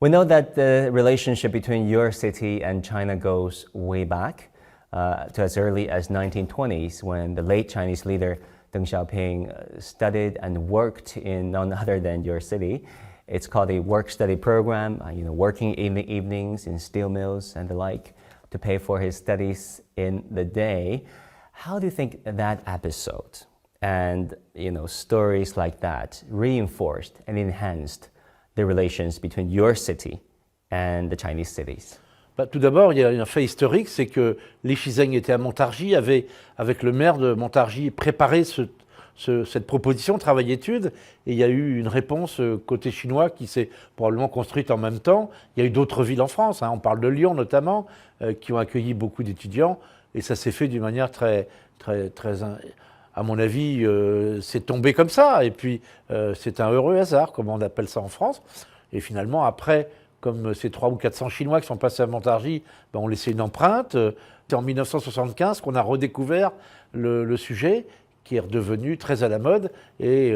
We know that the relationship between your city and China goes way back to as early as 1920s when the late Chinese leader Deng Xiaoping studied and worked in none other than your city. It's called a work-study program, working in the evenings in steel mills and the like to pay for his studies in the day. How do you think that episode and stories like that reinforced and enhanced the relations between your city and the Chinese cities? Tout d'abord, il y a un fait historique, c'est que Li Shizeng était à Montargis, avait, avec le maire de Montargis, préparé cette proposition travail-études, et il y a eu une réponse côté chinois qui s'est probablement construite en même temps. Il y a eu d'autres villes en France, on parle de Lyon notamment, qui ont accueilli beaucoup d'étudiants, et ça s'est fait d'une manière très, à mon avis, c'est tombé comme ça, et puis c'est un heureux hasard, comme on appelle ça en France, et finalement après, comme ces 300 ou 400 Chinois qui sont passés à Montargis ont laissé une empreinte. C'est en 1975 qu'on a redécouvert le sujet, qui est redevenu très à la mode, et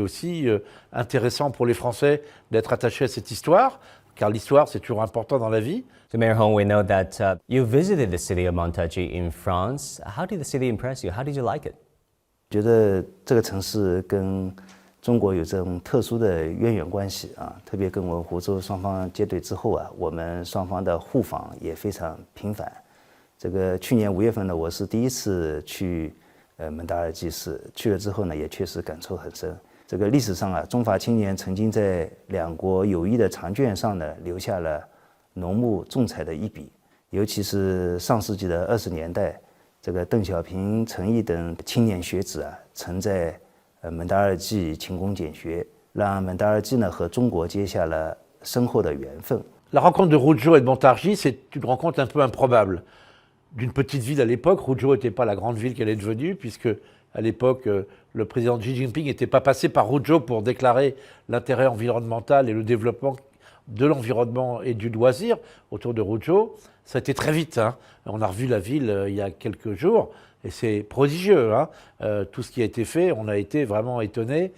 aussi intéressant pour les Français d'être attachés à cette histoire, car l'histoire c'est toujours important dans la vie. So Mayor Hong, we know that you visited the city of Montargis in France. How did the city impress you? How did you like it? 觉得这个城市跟中国有这种特殊的渊源关系特别跟我们湖州双方接轨之后我们双方的互访也非常频繁。这个去年5月份呢，我是第一次去蒙达尔济市，去了之后呢，也确实感触很深。这个历史上中法青年曾经在两国友谊的长卷上呢，留下了浓墨重彩的一笔。尤其是上世纪的20年代，这个邓小平、陈毅等青年学子曾在蒙达尔济勤工俭学，让蒙达尔济呢和中国结下了深厚的缘分。La rencontre de Ruzhou et de Montargis, c'est une rencontre un peu improbable. D'une petite ville à l'époque, Ruzhou n'était pas la grande ville qu'elle est devenue, puisque à l'époque, le président Xi Jinping n'était pas passé par Ruzhou pour déclarer l'intérêt environnemental et le développement de l'environnement et du loisir autour de Ruzhou. Ça a été très vite. On a revu la ville il y a quelques jours et c'est prodigieux. Tout ce qui a été fait, on a été vraiment étonnés.